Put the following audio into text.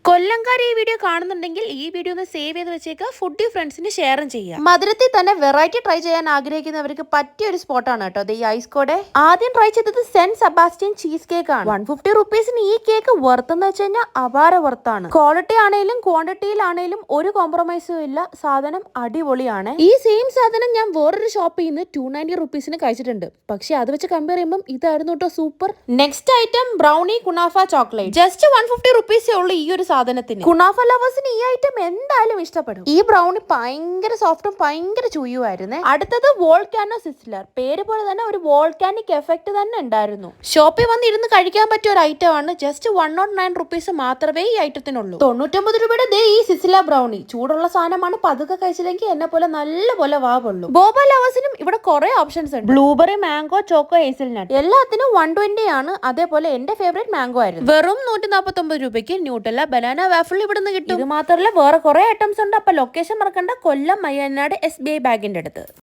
കൊല്ലംകാർ ഈ വീഡിയോ കാണുന്നുണ്ടെങ്കിൽ ഈ വീഡിയോ ഒന്ന് സേവ് ചെയ്ത് വെച്ചേക്കുക. ഫുഡി ഫ്രണ്ട്സിന് ഷെയറും ചെയ്യാം. മധുരത്തിൽ തന്നെ വെറൈറ്റി ട്രൈ ചെയ്യാൻ ആഗ്രഹിക്കുന്നവർക്ക് പറ്റിയ ഒരു സ്പോട്ടാണ് കേട്ടോ ഈ ഐസ്കോടെ. ആദ്യം ട്രൈ ചെയ്തത് സെന്റ് സെബാസ്റ്റ്യൻ ചീസ് കേക്ക് ആണ്. 150 റുപ്പീസിന് ഈ കേക്ക് വർത്ത് വെച്ച് കഴിഞ്ഞാൽ അപാര വർത്താണ്. ക്വാളിറ്റി ആണെങ്കിലും ക്വാണ്ടിറ്റിയിലാണെങ്കിലും ഒരു കോംപ്രമൈസും ഇല്ല. സാധനം അടിപൊളിയാണ്. ഈ സെയിം സാധനം ഞാൻ വേറൊരു ഷോപ്പിൽ നിന്ന് 290 റുപ്പീസിന് കഴിച്ചിട്ടുണ്ട്. പക്ഷെ അത് വെച്ച് കമ്പയർ ചെയ്യുമ്പോൾ ഇതായിരുന്നു കേട്ടോ super. Next item brownie kunafa chocolate. Just 150 റുപ്പീസേ ഉള്ളൂ ഈ ഒരു സാധനത്തിന്. കുനാഫ ലവേഴ്സിന് ഈ ഐറ്റം എന്തായാലും ഇഷ്ടപ്പെടും. ഈ ബ്രൗണി ഭയങ്കര സോഫ്റ്റും ഭയങ്കര ചുയ്യുമായിരുന്നു. അടുത്തത് വോൾക്കാനോ സിസ്ലർ. പേര് പോലെ തന്നെ ഒരു വോൾക്കാനിക് എഫക്ട് തന്നെ ഉണ്ടായിരുന്നു. ഷോപ്പിൽ വന്ന് ഇരുന്ന് കഴിക്കാൻ പറ്റിയ ഒരു ഐറ്റം ആണ്. ജസ്റ്റ് 109 റുപ്പീസ് മാത്രമേ ഈ ഐറ്റത്തിനുള്ളൂ. 99 രൂപയുടെ ദേ ഈ സിസ്ല ബ്രൗണി. ചൂടുള്ള സാധനമാണ്. പതുക്കെ കഴിച്ചില്ലെങ്കിൽ എന്നെ പോലെ നല്ല പോലെ വാവുള്ളൂ. ബോബ ലവേഴ്സിനും ഇവിടെ കുറെ ഓപ്ഷൻസ് ഉണ്ട്. ബ്ലൂബെറി, മാംഗോ, ചോക്കോ, ഹേസൽനട്ട് എല്ലാത്തിനും 120 ആണ്. അതേപോലെ എന്റെ ഫേവറേറ്റ് മാംഗോ ആയിരുന്നു. വെറും 149 രൂപയ്ക്ക് ന്യൂട്ടല്ല ബനാന വാഫിൾ ഇവിടുന്ന് കിട്ടും. ഇത് മാത്രമല്ല വേറെ കുറെ ഐറ്റംസ് ഉണ്ട്. അപ്പൊ ലൊക്കേഷൻ മറക്കണ്ട, കൊല്ലം മയ്യനാട് SBI ബാങ്കിന്റെ അടുത്ത്.